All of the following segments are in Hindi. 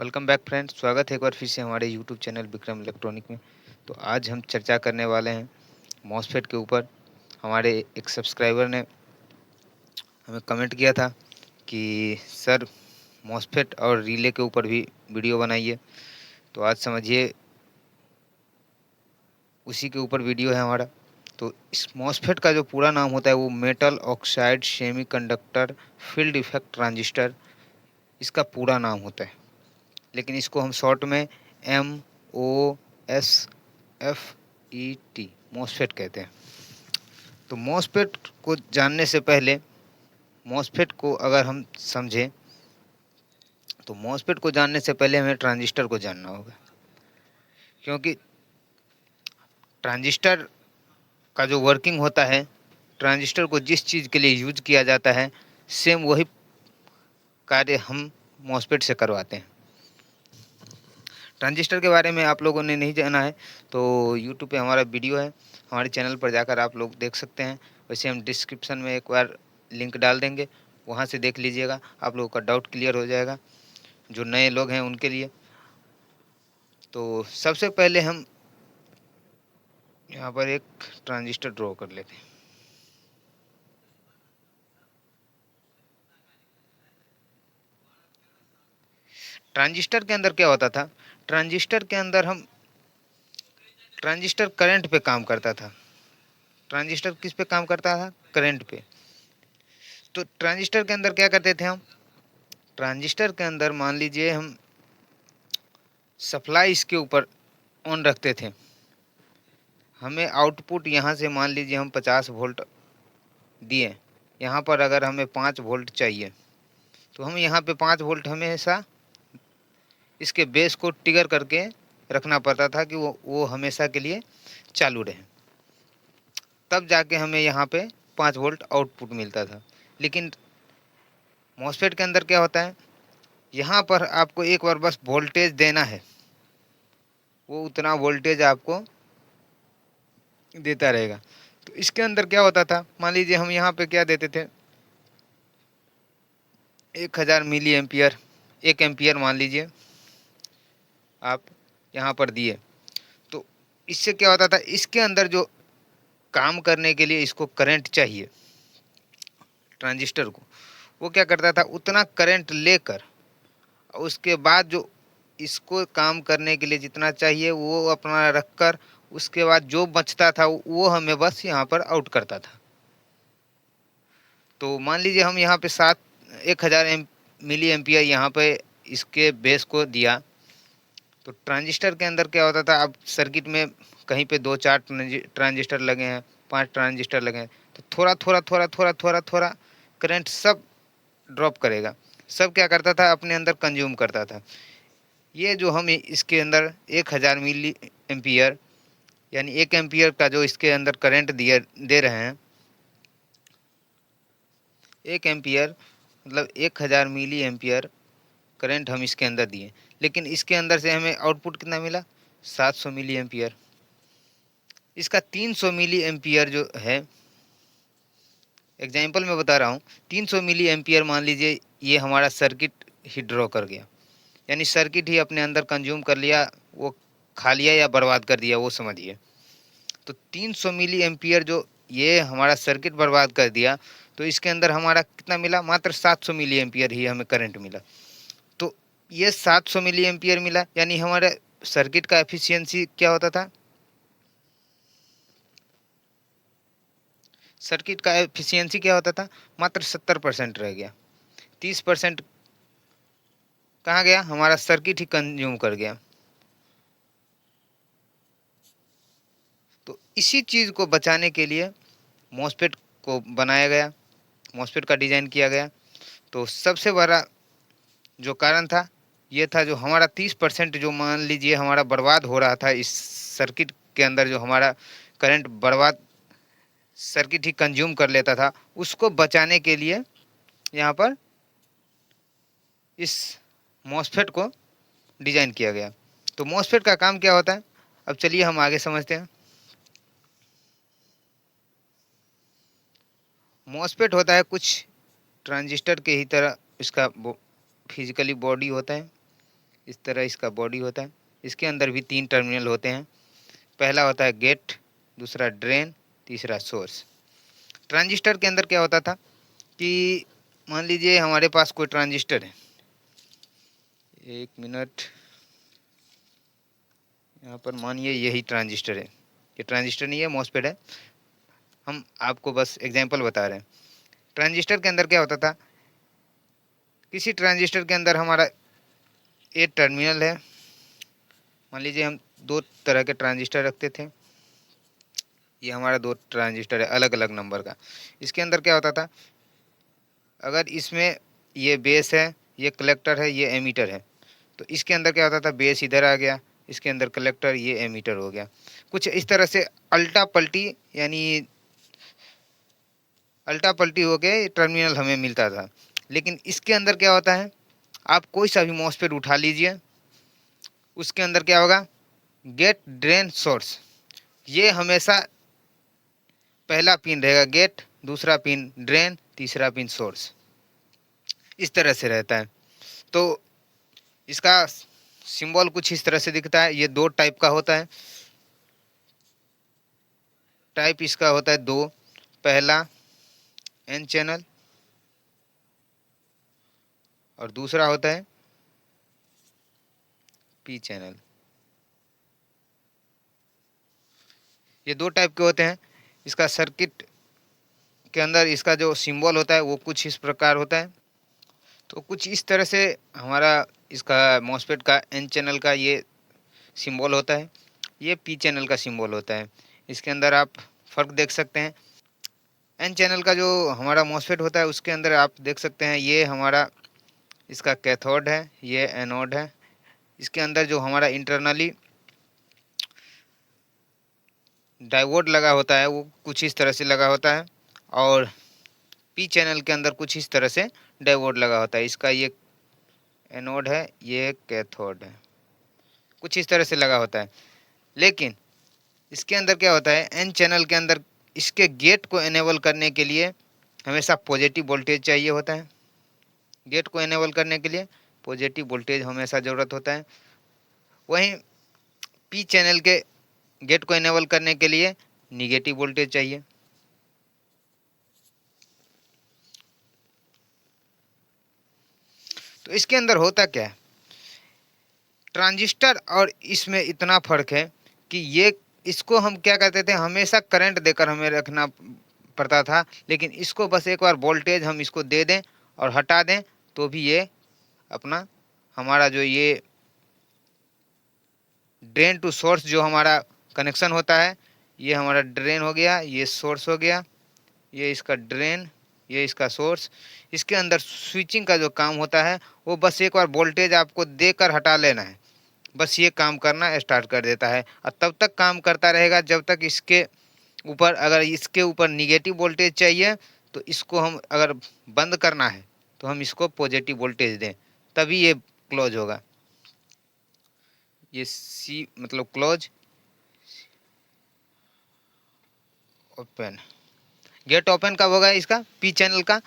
Welcome back friends. स्वागत है एक बार फिर से हमारे यूट्यूब चैनल विक्रम इलेक्ट्रॉनिक में। तो आज हम चर्चा करने वाले हैं मॉसफेट के ऊपर। हमारे एक सब्सक्राइबर ने हमें कमेंट किया था कि सर मॉसफेट और रिले के ऊपर भी वीडियो बनाइए। तो आज समझिए उसी के ऊपर वीडियो है हमारा। तो इस मॉसफेट का जो पूरा नाम होता है वो metal oxide semiconductor field effect transistor, इसका पूरा नाम होता है। लेकिन इसको हम शॉर्ट में MOSFET मॉसफेट कहते हैं। तो मॉसफेट को जानने से पहले, मॉसफेट को अगर हम समझें तो मॉसफेट को जानने से पहले हमें ट्रांजिस्टर को जानना होगा। क्योंकि ट्रांजिस्टर का जो वर्किंग होता है, ट्रांजिस्टर को जिस चीज़ के लिए यूज किया जाता है सेम वही कार्य हम मॉसफेट से करवाते हैं। ट्रांजिस्टर के बारे में आप लोगों ने नहीं जाना है तो यूट्यूब पे हमारा वीडियो है, हमारे चैनल पर जाकर आप लोग देख सकते हैं। वैसे हम डिस्क्रिप्शन में एक बार लिंक डाल देंगे, वहाँ से देख लीजिएगा, आप लोगों का डाउट क्लियर हो जाएगा जो नए लोग हैं उनके लिए। तो सबसे पहले हम यहाँ पर एक ट्रांजिस्टर ड्रॉ कर लेते हैं। ट्रांजिस्टर के अंदर क्या होता था? ट्रांजिस्टर के अंदर ट्रांजिस्टर करंट पे काम करता था। ट्रांजिस्टर किस पे काम करता था? करंट पे। तो ट्रांजिस्टर के अंदर क्या करते थे हम? ट्रांजिस्टर के अंदर मान लीजिए हम सप्लाई इसके ऊपर ऑन रखते थे। हमें आउटपुट यहाँ से मान लीजिए हम 50 वोल्ट दिए, यहाँ पर अगर हमें 5 वोल्ट चाहिए तो हम यहाँ पे 5 वोल्ट हमेशा इसके बेस को ट्रिगर करके रखना पड़ता था कि वो हमेशा के लिए चालू रहे, तब जाके हमें यहाँ पे 5 वोल्ट आउटपुट मिलता था। लेकिन मॉसफेट के अंदर क्या होता है, यहाँ पर आपको एक बार बस वोल्टेज देना है, वो उतना वोल्टेज आपको देता रहेगा। तो इसके अंदर क्या होता था, मान लीजिए हम यहाँ पे क्या देते थे, 1000 मिली एम्पियर, 1 एम्पियर मान लीजिए आप यहाँ पर दिए। तो इससे क्या होता था, इसके अंदर जो काम करने के लिए इसको करंट चाहिए ट्रांजिस्टर को, वो क्या करता था, उतना करंट लेकर उसके बाद जो इसको काम करने के लिए जितना चाहिए वो अपना रखकर उसके बाद जो बचता था वो हमें बस यहाँ पर आउट करता था। तो मान लीजिए हम यहाँ पे 1000 मिली एम्पियर यहाँ पे इसके बेस को दिया। तो ट्रांजिस्टर के अंदर क्या होता था, अब सर्किट में कहीं पे 2-4 ट्रांजिस्टर लगे हैं, 5 ट्रांजिस्टर लगे हैं, तो थोड़ा थोड़ा थोड़ा थोड़ा थोड़ा थोड़ा करंट सब ड्रॉप करेगा, सब क्या करता था, अपने अंदर कंज्यूम करता था। ये जो हम इसके अंदर 1000 मिली एम्पियर यानी 1 एम्पियर का जो इसके अंदर करंट दे रहे हैं, 1 एम्पियर मतलब 1000 मिली एम्पियर करंट हम इसके अंदर दिए। लेकिन इसके अंदर से हमें आउटपुट कितना मिला, 700 मिली एम्पियर। इसका 300 मिली एम्पियर जो है, एग्जाम्पल मैं बता रहा हूँ, 300 मिली एम्पियर मान लीजिए ये हमारा सर्किट ही ड्रॉ कर गया, यानी सर्किट ही अपने अंदर कंज्यूम कर लिया, वो खा लिया या बर्बाद कर दिया, वो समझिए। तो 300 मिली एम्पियर जो ये हमारा सर्किट बर्बाद कर दिया, तो इसके अंदर हमारा कितना मिला, मात्र 700 मिली एम्पियर ही हमें करंट मिला। तो ये 700 मिली एम्पियर मिला, यानी हमारे सर्किट का एफिशिएंसी क्या होता था, सर्किट का एफिशिएंसी क्या होता था, मात्र 70% रह गया। 30% कहाँ गया, हमारा सर्किट ही कंज्यूम कर गया। तो इसी चीज़ को बचाने के लिए मॉसफेट को बनाया गया, मॉसफेट का डिज़ाइन किया गया। तो सबसे बड़ा जो कारण था ये था, जो हमारा 30% जो मान लीजिए हमारा बर्बाद हो रहा था इस सर्किट के अंदर, जो हमारा करंट बर्बाद सर्किट ही कंज्यूम कर लेता था, उसको बचाने के लिए यहाँ पर इस मॉसफेट को डिज़ाइन किया गया। तो मॉसफेट का काम क्या होता है, अब चलिए हम आगे समझते हैं। मॉसफेट होता है कुछ ट्रांजिस्टर के ही तरह, इसका फिजिकली बॉडी होता है। इस तरह इसका बॉडी होता है। इसके अंदर भी 3 टर्मिनल होते हैं। पहला होता है गेट, दूसरा ड्रेन, तीसरा सोर्स। ट्रांजिस्टर के अंदर क्या होता था कि मान लीजिए हमारे पास कोई ट्रांजिस्टर है, 1 मिनट, यहाँ पर मानिए यही ट्रांजिस्टर है। ये ट्रांजिस्टर नहीं है, मॉसफेट है, हम आपको बस एग्जांपल बता रहे हैं। ट्रांजिस्टर के अंदर क्या होता था, किसी ट्रांजिस्टर के अंदर हमारा एक टर्मिनल है। मान लीजिए हम 2 तरह के ट्रांजिस्टर रखते थे। ये हमारा 2 ट्रांजिस्टर है अलग अलग नंबर का। इसके अंदर क्या होता था, अगर इसमें ये बेस है, ये कलेक्टर है, ये एमीटर है, तो इसके अंदर क्या होता था, बेस इधर आ गया, इसके अंदर कलेक्टर, ये एमीटर हो गया। कुछ इस तरह से अल्टा पल्टी यानी अल्टा पल्टी हो के टर्मिनल हमें मिलता था। लेकिन इसके अंदर क्या होता है, आप कोई सा भी मॉसफेट उठा लीजिए, उसके अंदर क्या होगा, गेट ड्रेन सोर्स, ये हमेशा पहला पिन रहेगा गेट, दूसरा पिन ड्रेन, तीसरा पिन सोर्स, इस तरह से रहता है। तो इसका सिंबल कुछ इस तरह से दिखता है। ये 2 टाइप का होता है। टाइप इसका होता है 2। पहला एन चैनल और दूसरा होता है पी चैनल। ये 2 टाइप के होते हैं। इसका सर्किट के अंदर इसका जो सिंबल होता है वो कुछ इस प्रकार होता है। तो कुछ इस तरह से हमारा इसका मॉसफेट का एन चैनल का ये सिंबल होता है, ये पी चैनल का सिंबल होता है। इसके अंदर आप फ़र्क देख सकते हैं। एन चैनल का जो हमारा मॉसफेट होता है उसके अंदर आप देख सकते हैं, ये हमारा इसका कैथोड है, ये एनोड है। इसके अंदर जो हमारा इंटरनली डायोड लगा होता है वो कुछ इस तरह से लगा होता है, और पी चैनल के अंदर कुछ इस तरह से डायोड लगा होता है। इसका ये एनोड है, ये कैथोड है, कुछ इस तरह से लगा होता है। लेकिन इसके अंदर क्या होता है, एन चैनल के अंदर इसके गेट को एनेबल करने के लिए हमेशा पॉजिटिव वोल्टेज चाहिए होता है। गेट को एनेबल करने के लिए पॉजिटिव वोल्टेज हमेशा ज़रूरत होता है। वहीं पी चैनल के गेट को एनेबल करने के लिए निगेटिव वोल्टेज चाहिए। तो इसके अंदर होता क्या है, ट्रांजिस्टर और इसमें इतना फ़र्क है कि ये इसको हम क्या करते थे, हमेशा करंट देकर हमें रखना पड़ता था। लेकिन इसको बस एक बार वोल्टेज हम इसको दे दें और हटा दें तो भी ये अपना हमारा जो ये ड्रेन टू सोर्स जो हमारा कनेक्शन होता है, ये हमारा ड्रेन हो गया, ये सोर्स हो गया, ये इसका ड्रेन, ये इसका सोर्स। इसके अंदर स्विचिंग का जो काम होता है वो बस एक बार वोल्टेज आपको देकर हटा लेना है, बस ये काम करना स्टार्ट कर देता है। और तब तक काम करता रहेगा जब तक इसके ऊपर, अगर इसके ऊपर निगेटिव वोल्टेज चाहिए तो इसको हम अगर बंद करना है तो हम इसको पॉजिटिव वोल्टेज दें, तभी ये क्लोज होगा। ये सी मतलब क्लोज, ओपन। गेट ओपन कब होगा इसका, पी चैनल का,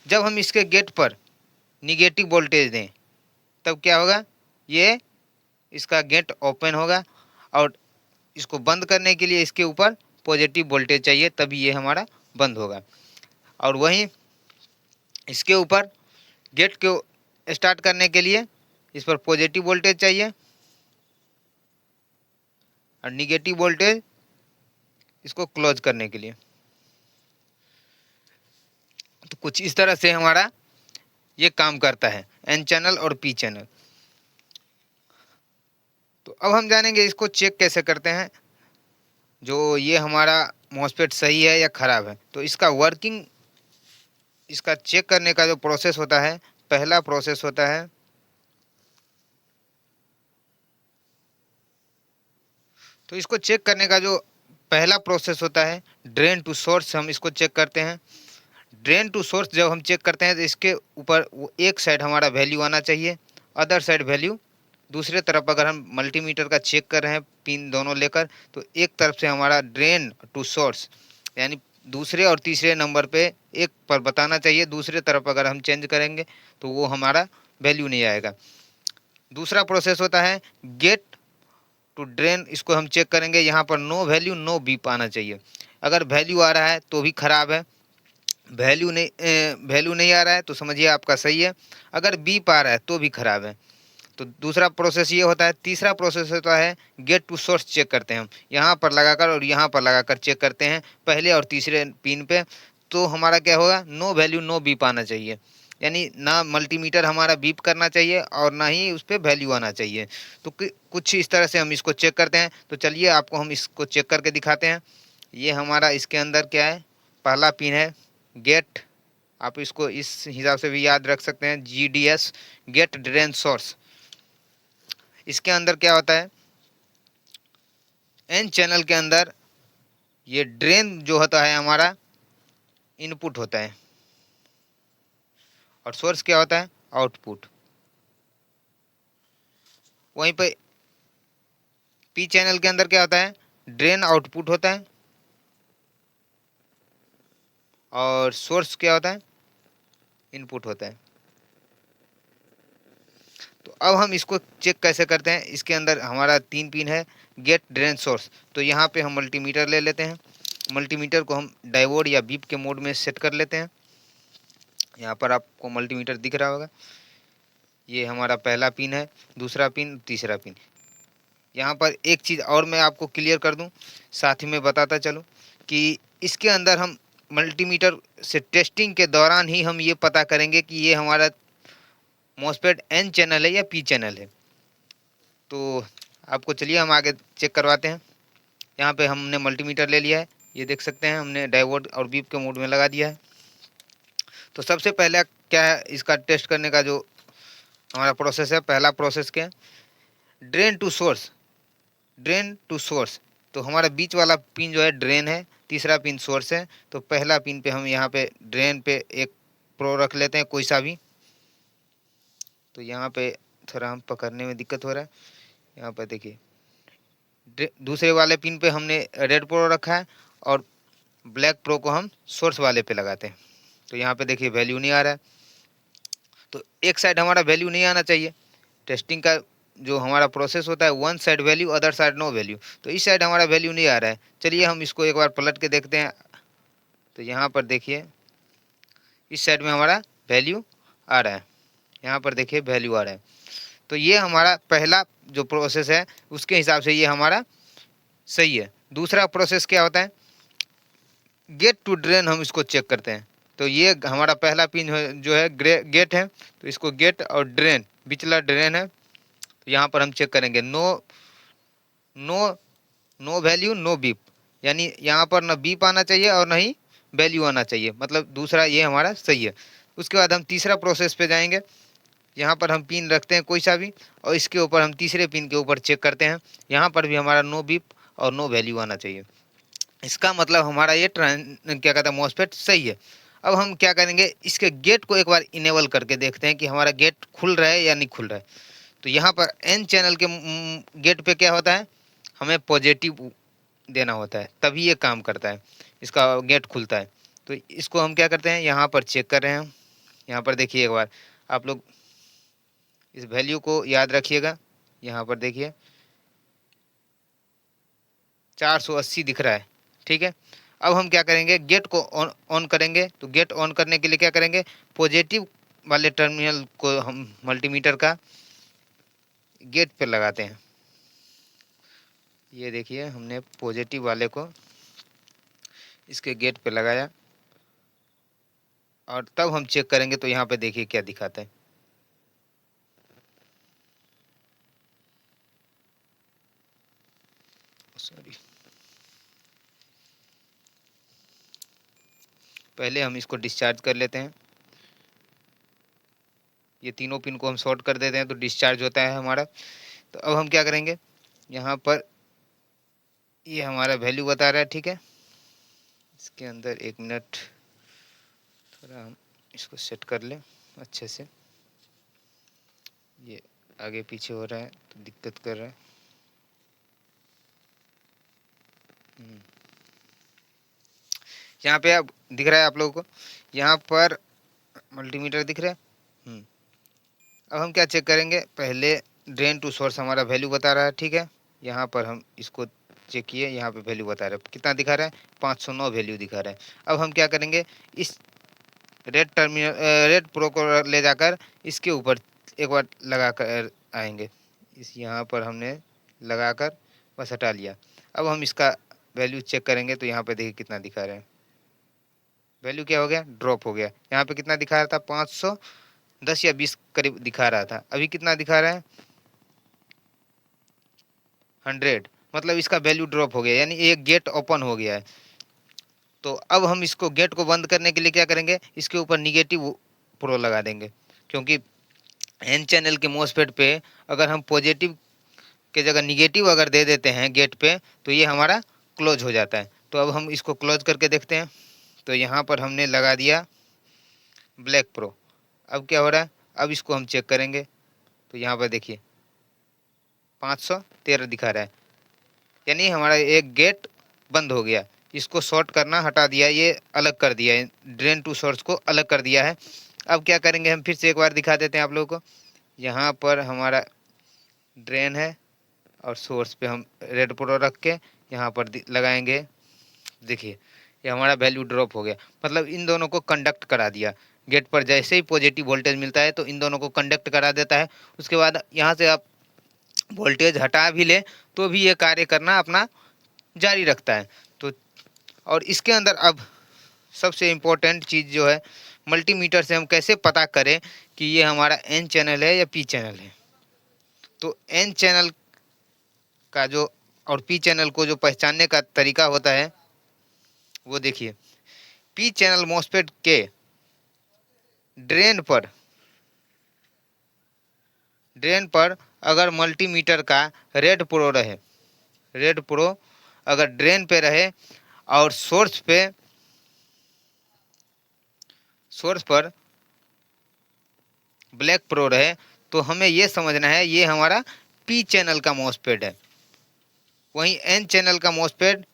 जब हम इसके गेट पर निगेटिव वोल्टेज दें तब क्या होगा, ये इसका गेट ओपन होगा। और इसको बंद करने के लिए इसके ऊपर पॉजिटिव वोल्टेज चाहिए, तभी ये हमारा बंद होगा। और वहीं इसके ऊपर गेट को स्टार्ट करने के लिए इस पर पॉजिटिव वोल्टेज चाहिए और निगेटिव वोल्टेज इसको क्लोज करने के लिए। तो कुछ इस तरह से हमारा ये काम करता है, एन चैनल और पी चैनल। तो अब हम जानेंगे इसको चेक कैसे करते हैं, जो ये हमारा मॉसफेट सही है या ख़राब है। तो इसका वर्किंग, इसका चेक करने का जो प्रोसेस होता है, पहला प्रोसेस होता है तो इसको चेक करने का जो पहला प्रोसेस होता है, ड्रेन टू सोर्स, हम इसको चेक करते हैं। ड्रेन टू सोर्स जब हम चेक करते हैं तो इसके ऊपर एक साइड हमारा वैल्यू आना चाहिए, अदर साइड वैल्यू दूसरे तरफ। अगर हम मल्टीमीटर का चेक कर रहे हैं पिन दोनों लेकर, तो एक तरफ से हमारा ड्रेन टू सोर्स यानी दूसरे और तीसरे नंबर पे एक पर बताना चाहिए, दूसरे तरफ अगर हम चेंज करेंगे तो वो हमारा वैल्यू नहीं आएगा। दूसरा प्रोसेस होता है गेट टू ड्रेन, इसको हम चेक करेंगे। यहाँ पर नो वैल्यू नो बीप आना चाहिए। अगर वैल्यू आ रहा है तो भी खराब है, वैल्यू नहीं आ रहा है तो समझिए आपका सही है, अगर बीप आ रहा है तो भी खराब है। तो दूसरा प्रोसेस ये होता है। तीसरा प्रोसेस होता है गेट टू सोर्स चेक करते हैं हम, यहाँ पर लगाकर और यहाँ पर लगाकर चेक करते हैं पहले और तीसरे पिन पे। तो हमारा क्या होगा, नो वैल्यू नो बीप आना चाहिए, यानी ना मल्टीमीटर हमारा बीप करना चाहिए और ना ही उस पर वैल्यू आना चाहिए। तो कुछ इस तरह से हम इसको चेक करते हैं। तो चलिए आपको हम इसको चेक करके दिखाते हैं। ये हमारा इसके अंदर क्या है, पहला पिन है गेट, आप इसको इस हिसाब से भी याद रख सकते हैं, GDS, गेट ड्रेन सोर्स। इसके अंदर क्या होता है, एन चैनल के अंदर ये ड्रेन जो होता है हमारा इनपुट होता है और सोर्स क्या होता है, आउटपुट। वहीं पे पी चैनल के अंदर क्या होता है, ड्रेन आउटपुट होता है और सोर्स क्या होता है, इनपुट होता है। तो अब हम इसको चेक कैसे करते हैं। इसके अंदर हमारा 3 पिन है, गेट ड्रेन सोर्स। तो यहाँ पे हम मल्टीमीटर ले लेते हैं, मल्टीमीटर को हम डायोड या बीप के मोड में सेट कर लेते हैं। यहाँ पर आपको मल्टीमीटर दिख रहा होगा, ये हमारा पहला पिन है, दूसरा पिन, तीसरा पिन। यहाँ पर एक चीज़ और मैं आपको क्लियर कर दूँ, साथ ही में बताता चलूँ कि इसके अंदर हम मल्टीमीटर से टेस्टिंग के दौरान ही हम ये पता करेंगे कि ये हमारा मॉसफेट एन चैनल है या पी चैनल है। तो आपको चलिए हम आगे चेक करवाते हैं। यहाँ पे हमने मल्टीमीटर ले लिया है, ये देख सकते हैं हमने डायोड और बीप के मोड में लगा दिया है। तो सबसे पहले क्या है, इसका टेस्ट करने का जो हमारा प्रोसेस है, पहला प्रोसेस क्या है, drain to source. Drain to source, तो हमारा बीच वाला पिन जो है ड्रेन है, तीसरा पिन सोर्स है। तो पहला पिन पे हम यहाँ पे ड्रेन पे एक प्रो रख लेते हैं, कोई सा भी। तो यहाँ पे थोड़ा हम पकड़ने में दिक्कत हो रहा है, यहाँ पर देखिए दूसरे वाले पिन पे हमने रेड प्रो रखा है और ब्लैक प्रो को हम सोर्स वाले पे लगाते हैं। तो यहाँ पे देखिए वैल्यू नहीं आ रहा है, तो एक साइड हमारा वैल्यू नहीं आना चाहिए। टेस्टिंग का जो हमारा प्रोसेस होता है, one side value other side no value. तो इस साइड हमारा वैल्यू नहीं आ रहा है, चलिए हम इसको एक बार पलट के देखते हैं। तो यहाँ पर देखिए इस साइड में हमारा वैल्यू आ रहा है, यहाँ पर देखिए वैल्यू आ रहा है। तो ये हमारा पहला जो प्रोसेस है उसके हिसाब से ये हमारा सही है। दूसरा प्रोसेस क्या होता है, गेट टू ड्रेन, हम इसको चेक करते हैं। तो ये हमारा पहला पिन जो है गेट है, तो इसको गेट और ड्रेन, बिचला ड्रेन है। तो यहाँ पर हम चेक करेंगे no no no value no beep, यानी यहाँ पर ना बीप आना चाहिए और ना ही वैल्यू आना चाहिए, मतलब दूसरा ये हमारा सही है। उसके बाद हम तीसरा प्रोसेस पे जाएंगे, यहाँ पर हम पिन रखते हैं कोई सा भी और इसके ऊपर हम तीसरे पिन के ऊपर चेक करते हैं। यहाँ पर भी हमारा नो बीप और नो वैल्यू आना चाहिए। इसका मतलब हमारा ये क्या कहता है, मॉसफेट सही है। अब हम क्या करेंगे, इसके गेट को एक बार इनेबल करके देखते हैं कि हमारा गेट खुल रहा है या नहीं खुल रहा है। तो यहाँ पर एन चैनल के गेट पे क्या होता है, हमें पॉजिटिव देना होता है, तभी ये काम करता है, इसका गेट खुलता है। तो इसको हम क्या करते हैं, यहाँ पर चेक कर रहे हैं। यहाँ पर देखिए एक बार आप लोग इस वैल्यू को याद रखिएगा, यहाँ पर देखिए 480 दिख रहा है, ठीक है। अब हम क्या करेंगे, गेट को ऑन करेंगे। तो गेट ऑन करने के लिए क्या करेंगे, पॉजिटिव वाले टर्मिनल को हम मल्टीमीटर का गेट पे लगाते हैं। ये देखिए हमने पॉजिटिव वाले को इसके गेट पे लगाया और तब हम चेक करेंगे। तो यहाँ पे देखिए क्या दिखाता है, सॉरी, पहले हम इसको डिस्चार्ज कर लेते हैं। ये तीनों पिन को हम शॉर्ट कर देते हैं तो डिस्चार्ज होता है हमारा। तो अब हम क्या करेंगे, यहाँ पर ये हमारा वैल्यू बता रहा है, ठीक है। इसके अंदर एक मिनट, थोड़ा हम इसको सेट कर लें अच्छे से। ये आगे पीछे हो रहा है तो दिक्कत कर रहा है। यहाँ पे अब दिख रहा है आप लोगों को, यहाँ पर मल्टीमीटर दिख रहा है। अब हम क्या चेक करेंगे, पहले ड्रेन टू सोर्स हमारा वैल्यू बता रहा है, ठीक है। यहाँ पर हम इसको चेक किए, यहाँ पे वैल्यू बता रहा है, कितना दिखा रहा है, 509 वैल्यू दिखा रहा है। अब हम क्या करेंगे, इस रेड प्रो को ले जाकर इसके ऊपर एक बार लगा कर आएंगे। इस यहाँ पर हमने लगाकर बस हटा लिया। अब हम इसका वैल्यू चेक करेंगे तो यहाँ पे देखिए कितना दिखा रहा है, वैल्यू क्या हो गया, ड्रॉप हो गया। यहाँ पे कितना दिखा रहा था, 510 या 20 करीब दिखा रहा था, अभी कितना दिखा रहा है, 100। मतलब इसका वैल्यू ड्रॉप हो गया, यानी एक गेट ओपन हो गया है। तो अब हम इसको गेट को बंद करने के लिए क्या करेंगे, इसके ऊपर निगेटिव प्रो लगा देंगे, क्योंकि एन चैनल के मोसफेट पे अगर हम पॉजिटिव के जगह निगेटिव अगर दे देते हैं गेट पे, तो ये हमारा क्लोज हो जाता है। तो अब हम इसको क्लोज करके देखते हैं। तो यहाँ पर हमने लगा दिया ब्लैक प्रो। अब क्या हो रहा है, अब इसको हम चेक करेंगे तो यहाँ पर देखिए 513 दिखा रहा है, यानी हमारा एक गेट बंद हो गया। इसको शॉर्ट करना हटा दिया, ये अलग कर दिया है, ड्रेन टू सोर्स को अलग कर दिया है। अब क्या करेंगे, हम फिर से एक बार दिखा देते हैं आप लोगों को। यहाँ पर हमारा ड्रेन है और सोर्स पे हम रेड प्रो रख के यहाँ पर लगाएंगे। देखिए ये हमारा वैल्यू ड्रॉप हो गया, मतलब इन दोनों को कंडक्ट करा दिया। गेट पर जैसे ही पॉजिटिव वोल्टेज मिलता है तो इन दोनों को कंडक्ट करा देता है। उसके बाद यहाँ से आप वोल्टेज हटा भी ले तो भी ये कार्य करना अपना जारी रखता है। तो और इसके अंदर अब सबसे इम्पोर्टेंट चीज़ जो है, मल्टीमीटर से हम कैसे पता करें कि ये हमारा एन चैनल है या पी चैनल है। तो एन चैनल का जो और पी चैनल को जो पहचानने का तरीका होता है वो देखिए, पी चैनल मॉसफेट के ड्रेन पर अगर मल्टीमीटर का रेड प्रो रहे, रेड प्रो अगर ड्रेन पे रहे और सोर्स पर ब्लैक प्रो रहे, तो हमें ये समझना है ये हमारा पी चैनल का मॉसफेट है। वहीं एन चैनल का मॉसफेट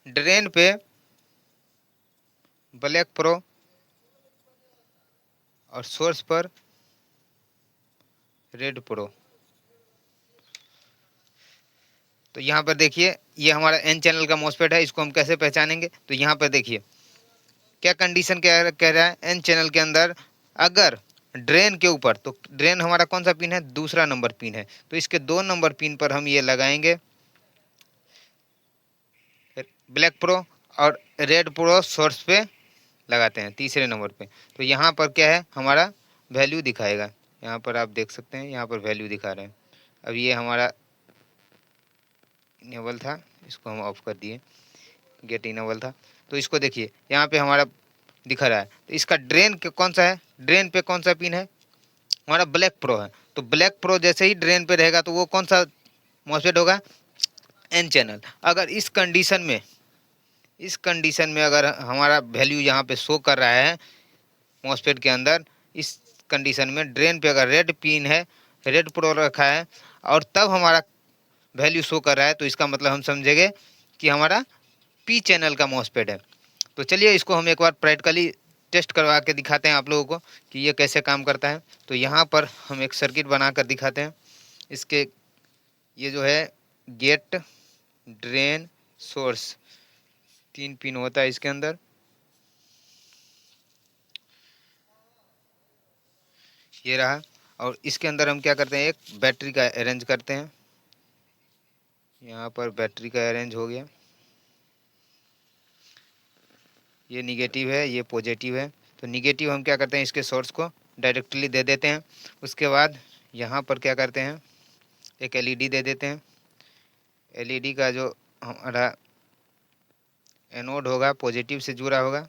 ड्रेन पे ब्लैक प्रो और सोर्स पर रेड प्रो। तो यहाँ पर देखिए ये हमारा एन चैनल का मॉसफेट है, इसको हम कैसे पहचानेंगे। तो यहाँ पर देखिए क्या कंडीशन क्या कह रहा है, एन चैनल के अंदर अगर ड्रेन के ऊपर, तो ड्रेन हमारा कौन सा पिन है, दूसरा नंबर पिन है, तो इसके 2 नंबर पिन पर हम ये लगाएंगे ब्लैक प्रो और रेड प्रो सोर्स पे लगाते हैं तीसरे नंबर पे। तो यहाँ पर क्या है, हमारा वैल्यू दिखाएगा। यहाँ पर आप देख सकते हैं, यहाँ पर वैल्यू दिखा रहे हैं। अब ये हमारा इनेबल था, इसको हम ऑफ कर दिए, गेट इनेबल था। तो इसको देखिए यहाँ पे हमारा दिखा रहा है। तो इसका ड्रेन के कौन सा है, ड्रेन पे कौन सा पिन है, हमारा ब्लैक प्रो है। तो ब्लैक प्रो जैसे ही ड्रेन पे रहेगा तो वो कौन सा मॉसफेट होगा, एन चैनल। अगर इस कंडीशन में अगर हमारा वैल्यू यहाँ पे शो कर रहा है मॉसफेट के अंदर, इस कंडीशन में ड्रेन पे अगर रेड पिन है, रेड प्रो रखा है और तब हमारा वैल्यू शो कर रहा है, तो इसका मतलब हम समझेंगे कि हमारा पी चैनल का मॉसफेट है। तो चलिए इसको हम एक बार प्रैक्टिकली टेस्ट करवा के दिखाते हैं आप लोगों को कि ये कैसे काम करता है। तो यहाँ पर हम एक सर्किट बना कर दिखाते हैं। इसके ये जो है गेट, ड्रेन, सोर्स, 3 पिन होता है इसके अंदर। ये रहा, और इसके अंदर हम क्या करते हैं, एक बैटरी का अरेंज करते हैं। यहाँ पर बैटरी का अरेंज हो गया, ये निगेटिव है, ये पॉजिटिव है। तो निगेटिव हम क्या करते हैं, इसके सोर्स को डायरेक्टली दे देते हैं। उसके बाद यहाँ पर क्या करते हैं, एक एलईडी दे देते हैं। एलईडी का जो हमारा एनोड होगा पॉजिटिव से जुड़ा होगा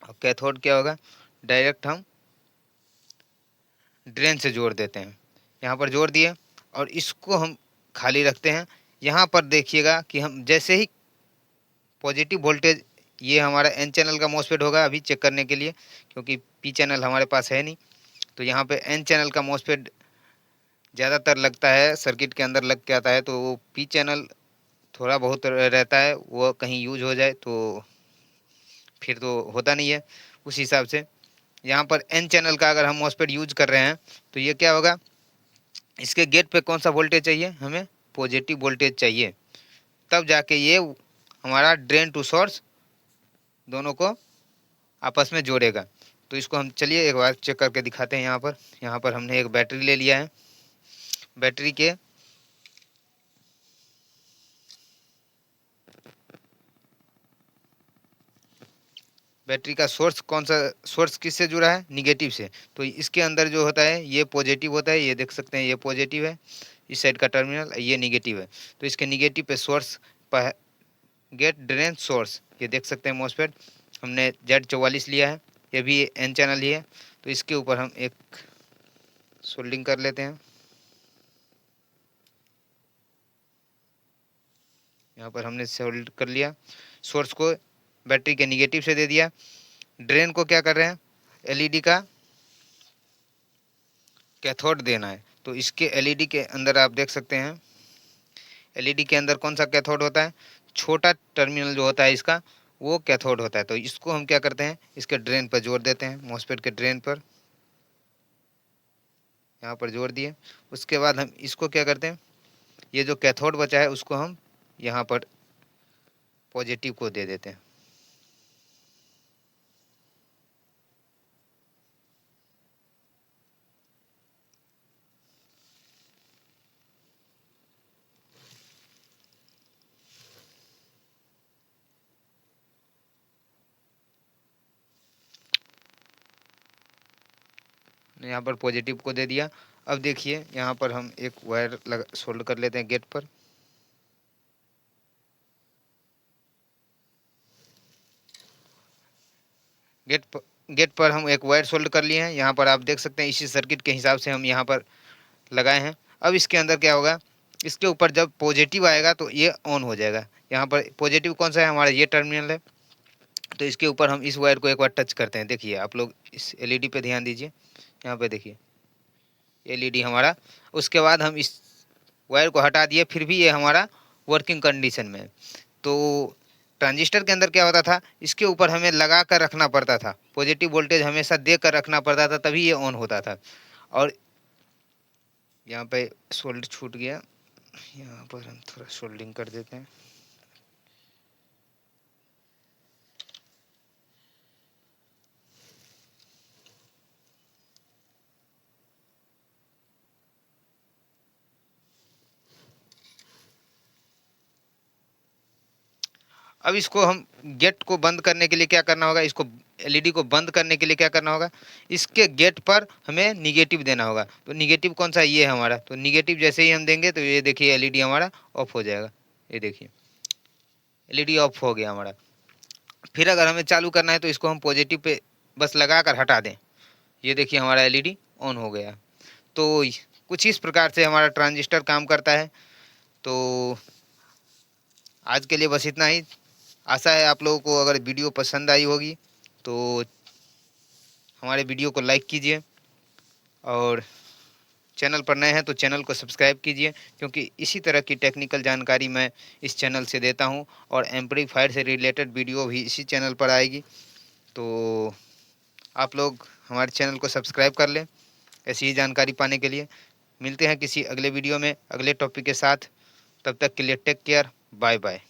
और कैथोड क्या होगा, डायरेक्ट हम ड्रेन से जोड़ देते हैं। यहाँ पर जोड़ दिए और इसको हम खाली रखते हैं। यहाँ पर देखिएगा कि हम जैसे ही पॉजिटिव वोल्टेज, ये हमारा एन चैनल का मॉसफेट होगा अभी चेक करने के लिए, क्योंकि पी चैनल हमारे पास है नहीं। तो यहाँ पे एन चैनल का मॉसफेट ज़्यादातर लगता है सर्किट के अंदर लग के आता है, तो वो पी चैनल थोड़ा बहुत रहता है, वो कहीं यूज हो जाए तो फिर तो होता नहीं है उस हिसाब से। यहाँ पर एन चैनल का अगर हम मॉसफेट यूज कर रहे हैं तो ये क्या होगा, इसके गेट पे कौन सा वोल्टेज चाहिए, हमें पॉजिटिव वोल्टेज चाहिए, तब जाके ये हमारा ड्रेन टू सोर्स दोनों को आपस में जोड़ेगा। तो इसको हम चलिए एक बार चेक करके दिखाते हैं। यहाँ पर हमने एक बैटरी ले लिया है। बैटरी का सोर्स कौन सा, सोर्स किससे जुड़ा है, निगेटिव से। तो इसके अंदर जो होता है ये पॉजिटिव होता है, ये देख सकते हैं ये पॉजिटिव है, इस साइड का टर्मिनल ये निगेटिव है। तो इसके निगेटिव पे सोर्स पर गेट ड्रेन सोर्स, ये देख सकते हैं मॉसफेट हमने Z44 लिया है, ये भी एन चैनल ही है। तो इसके ऊपर हम एक सोल्डिंग कर लेते हैं। यहाँ पर हमने सोल्ड कर लिया, सोर्स को बैटरी के निगेटिव से दे दिया। ड्रेन को क्या कर रहे हैं, एलईडी का कैथोड देना है। तो इसके एलईडी के अंदर आप देख सकते हैं, एलईडी के अंदर कौन सा कैथोड होता है, छोटा टर्मिनल जो होता है इसका वो कैथोड होता है। तो इसको हम क्या करते हैं, इसके ड्रेन पर जोड़ देते हैं, मॉसफेट के ड्रेन पर यहाँ पर जोड़ दिए। उसके बाद हम इसको क्या करते हैं, ये जो कैथोड बचा है उसको हम यहाँ पर पॉजिटिव को दे देते हैं। यहाँ पर पॉजिटिव को दे दिया। अब देखिए यहाँ पर हम एक वायर लगा सोल्ड कर लेते हैं गेट पर। गेट पर हम एक वायर सोल्ड कर लिए हैं। यहाँ पर आप देख सकते हैं इसी सर्किट के हिसाब से हम यहाँ पर लगाए हैं। अब इसके अंदर क्या होगा, इसके ऊपर जब पॉजिटिव आएगा तो ये ऑन हो जाएगा। यहाँ पर पॉजिटिव कौन सा है, हमारा ये टर्मिनल है। तो इसके ऊपर हम इस वायर को एक बार टच करते हैं। देखिए आप लोग इस एलईडी पे ध्यान दीजिए, यहाँ पे देखिए एलईडी हमारा, उसके बाद हम इस वायर को हटा दिए, फिर भी ये हमारा वर्किंग कंडीशन में है। तो ट्रांजिस्टर के अंदर क्या होता था, इसके ऊपर हमें लगा कर रखना पड़ता था, पॉजिटिव वोल्टेज हमेशा दे कर रखना पड़ता था, तभी ये ऑन होता था। और यहाँ पे सोल्ड छूट गया, यहाँ पर हम थोड़ा सोल्डिंग कर देते हैं। अब इसको हम गेट को बंद करने के लिए क्या करना होगा, इसको एलईडी को बंद करने के लिए क्या करना होगा, इसके गेट पर हमें निगेटिव देना होगा। तो निगेटिव कौन सा, ये है हमारा। तो निगेटिव जैसे ही हम देंगे तो ये देखिए एलईडी हमारा ऑफ हो जाएगा। ये देखिए एलईडी ऑफ हो गया हमारा। फिर अगर हमें चालू करना है तो इसको हम पॉजिटिव पे बस लगा कर हटा दें, ये देखिए हमारा एलईडी ऑन हो गया। तो कुछ इस प्रकार से हमारा ट्रांजिस्टर काम करता है। तो आज के लिए बस इतना ही। आशा है आप लोगों को अगर वीडियो पसंद आई होगी तो हमारे वीडियो को लाइक कीजिए, और चैनल पर नए हैं तो चैनल को सब्सक्राइब कीजिए, क्योंकि इसी तरह की टेक्निकल जानकारी मैं इस चैनल से देता हूं, और एम्पलीफायर से रिलेटेड वीडियो भी इसी चैनल पर आएगी। तो आप लोग हमारे चैनल को सब्सक्राइब कर लें ऐसी ही जानकारी पाने के लिए। मिलते हैं किसी अगले वीडियो में अगले टॉपिक के साथ, तब तक के लिए टेक केयर, बाय बाय।